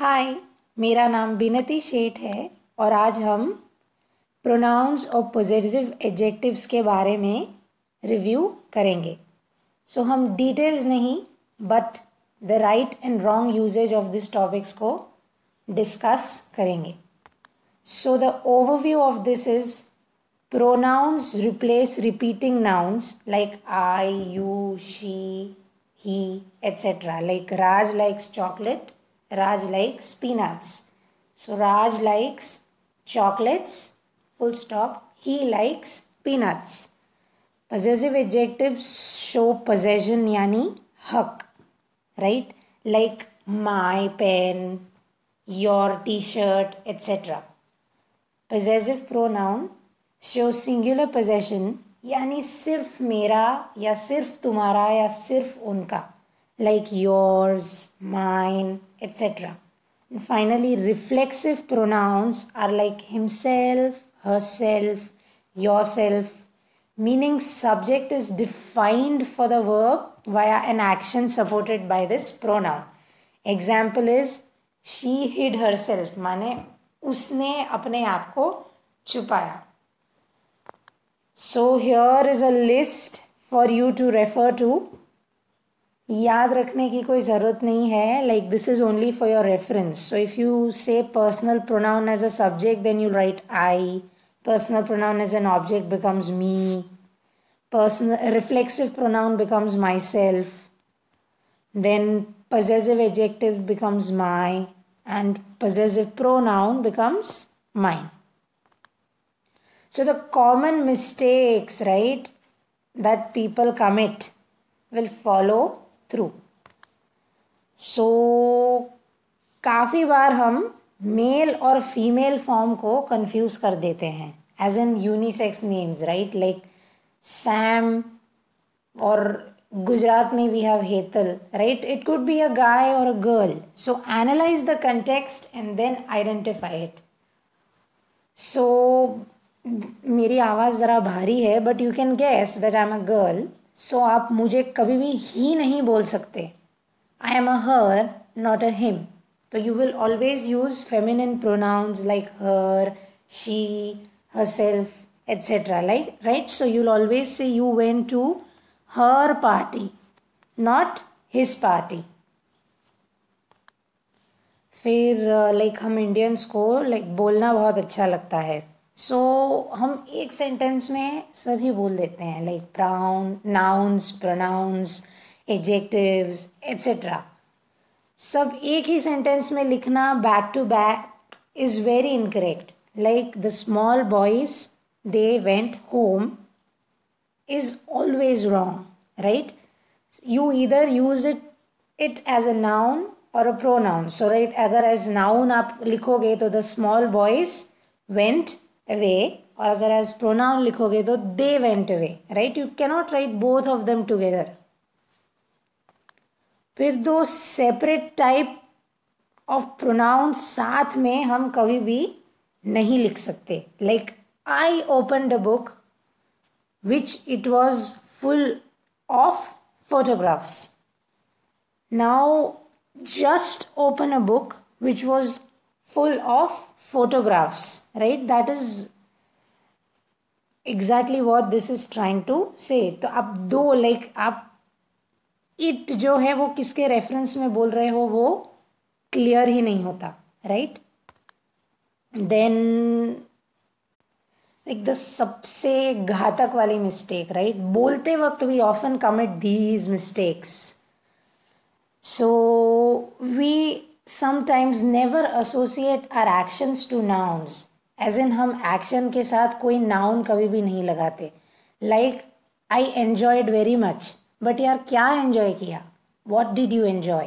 हाय, मेरा नाम बिनती शेठ है और आज हम प्रोनाउंस और पोजेसिव एडजेक्टिव्स के बारे में रिव्यू करेंगे। सो हम डिटेल्स नहीं but the right and wrong usages of this topics को डिस्कस करेंगे। So the overview of this is pronouns replace repeating nouns like I, you, she, he, etc. Like Raj likes chocolate, Raj likes peanuts. So Raj likes chocolates, full stop. He likes peanuts. Possessive adjectives show possession yani hak, right? Like my pen, your t-shirt, etc. Possessive pronoun shows singular possession यानी सिर्फ मेरा या सिर्फ तुम्हारा या सिर्फ उनका, like yours, mine, etcetera. Finally reflexive pronouns are like himself, herself, yourself, meaning subject is defined for the verb via an action supported by this pronoun. Example is she hid herself, माने उसने अपने आप को छुपाया. So here is a list for you to refer to. याद रखने की कोई ज़रूरत नहीं है, like this is only for your reference. So if you say personal pronoun as a subject, then you write I. Personal pronoun as an object becomes me. Personal reflexive pronoun becomes myself. Then possessive adjective becomes my, and possessive pronoun becomes mine. So the common mistakes, right, that people commit will follow through. So काफ़ी बार हम mail और female form को confuse कर देते हैं as an unisex names, right, like Sam, और गुजरात में we have Hetal, right. It could be a guy or a girl. So analyse the context and then identify it. So मेरी आवाज़ ज़रा भारी है but you can guess that I am a girl. So आप मुझे कभी भी ही नहीं बोल सकते. I am a her, not a him. तो you will always use feminine pronouns like her, she, herself, etc. Like, right? So you'll always say you went to her party, not his party. फिर like हम Indians को like बोलना बहुत अच्छा लगता है. सो हम एक सेंटेंस में सभी बोल देते हैं, लाइक प्राउन, नाउन्स, प्रोनाउंस, एडजेक्टिव्स, एट्सेट्रा. सब एक ही सेंटेंस में लिखना back to back is very incorrect. Like the small boys they went home is always wrong, right. You either use it as a noun or a pronoun. So right, अगर as noun आप लिखोगे तो the small boys went away, और अगर as pronoun लिखोगे तो they went away, right. You cannot write both of them together. फिर दो separate type of pronouns साथ में हम कभी भी नहीं लिख सकते. Like I opened a book which it was full of photographs. Now just open a book which was full of photographs, right. That is exactly what this is trying to say. तो आप दो like आप it जो है वो किसके reference में बोल रहे हो वो क्लियर ही नहीं होता, राइट. देन like the सबसे घातक वाली मिस्टेक, राइट. बोलते वक्त we often commit these mistakes. So we sometimes never associate our actions to nouns. As in हम action के साथ कोई noun कभी भी नहीं लगाते. Like I enjoyed very much. But यार क्या enjoy किया? What did you enjoy?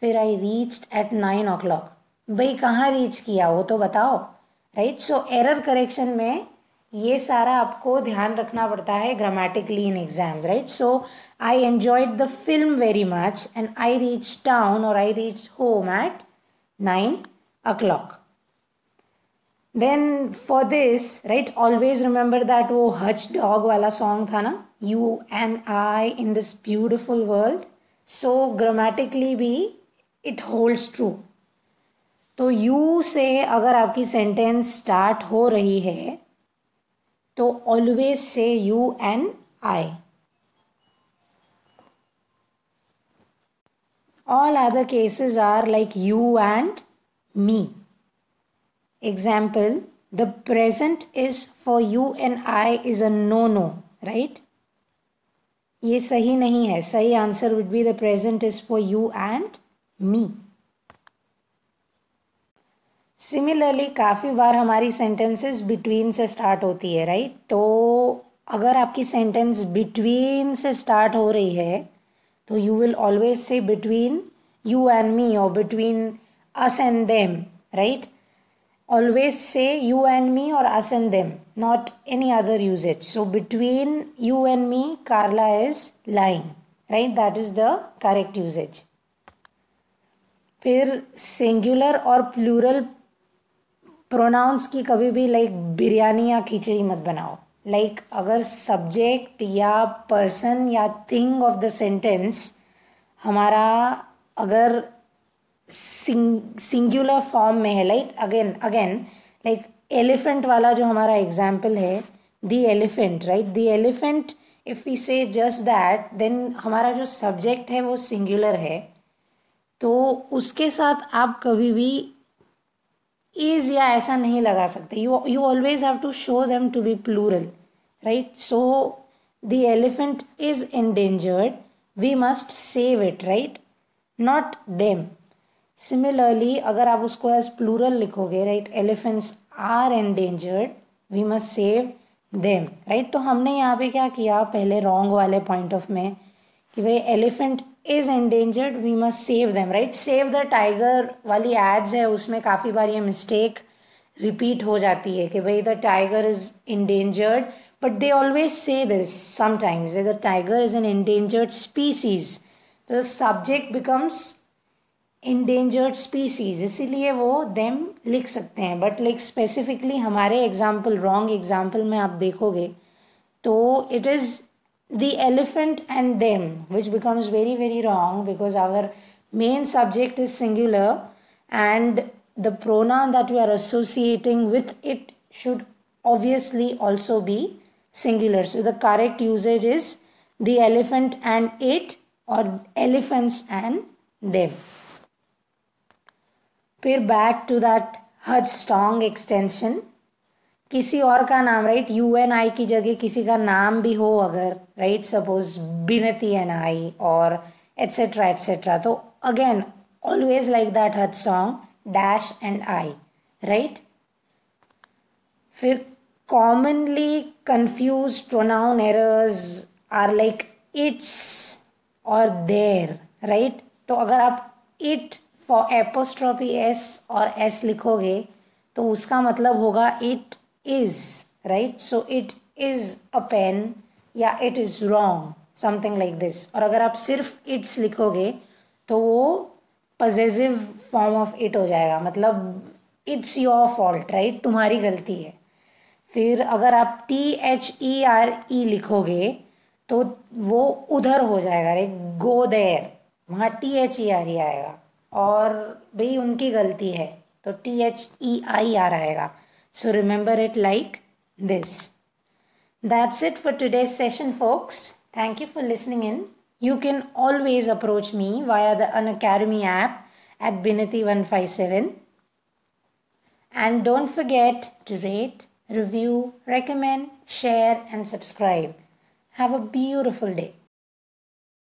फिर I reached at 9 o'clock. भाई कहाँ reach किया वो तो बताओ, राइट. सो एरर करेक्शन में ये सारा आपको ध्यान रखना पड़ता है grammatically in exams, right. So I enjoyed the film very much and I reach town or I reach home at 9 o'clock. Then for this, right, always remember that वो Hutch dog वाला सॉन्ग था ना, you and I in this beautiful world. So grammatically भी it holds true. तो you say अगर आपकी sentence start हो रही है तो always say you and I. All other cases are like you and me. Example, the present is for you and I is a no, right? ये सही नहीं है. सही answer would be the present is for you and me. Similarly काफ़ी बार हमारी sentences between से start होती है, राइट? तो अगर आपकी सेंटेंस बिटवीन से स्टार्ट हो रही है तो you will always say between you and me or between us and them, right? Always say you and me or us and them, not any other usages. So between you and me Carla is lying, right? That is the correct usages. फिर singular और plural pronouns की कभी भी बिरयानी या खिचड़ी मत बनाओ. अगर subject या पर्सन या थिंग ऑफ द सेंटेंस हमारा अगर सिंगुलर फॉर्म में है, अगेन एलिफेंट वाला जो हमारा एग्जाम्पल है, the elephant, right? The elephant, if we say just that, then हमारा जो सब्जेक्ट है वो सिंगुलर है, तो उसके साथ आप कभी भी इज या ऐसा नहीं लगा सकते. You always have to show them to be plural, right? So the elephant is endangered, we must save it, right? Not them. Similarly अगर आप उसको एज प्लूरल लिखोगे, right? Elephants are endangered, we must save them, right? तो हमने यहाँ पे क्या किया पहले रॉन्ग वाले पॉइंट ऑफ में कि भाई elephant is endangered, we must save them, right? Save the tiger वाली एड्स है, उसमें काफ़ी बार ये मिस्टेक रिपीट हो जाती है कि भाई the tiger is endangered, but they always say this sometimes, the tiger is an endangered species. तो the subject becomes endangered species, इसीलिए वो देम लिख सकते हैं. बट स्पेसिफिकली हमारे एग्जाम्पल, रॉन्ग एग्जाम्पल में आप देखोगे तो it is the elephant and them, which becomes very very wrong because our main subject is singular and the pronoun that we are associating with it should obviously also be singular. So the correct usage is the elephant and it or elephants and them. फिर back to that Hodgson extension, किसी और का नाम, right? You N आई की जगह किसी का नाम भी हो अगर, राइट? सपोज बिनती and I or etcetera etcetera, तो again always like that Hodgson dash and I, right? फिर commonly confuse pronoun errors are like its or their, right? तो अगर आप it for apostrophe S or S लिखोगे तो उसका मतलब होगा it is, right? So it is a pen या it is wrong, something like this. और अगर आप सिर्फ it's लिखोगे तो वो possessive form of it हो जाएगा, मतलब it's your fault, right? तुम्हारी गलती है. फिर अगर आप THERE लिखोगे तो वो उधर हो जाएगा, राइट? go there, वहाँ THERE आएगा और भाई उनकी गलती है तो THEIR आएगा. So remember it like this. That's it for today's session, folks. Thank you for listening in. You can always approach me via the Unacademy app at Binati157. And don't forget to rate, review, recommend, share and subscribe. Have a beautiful day.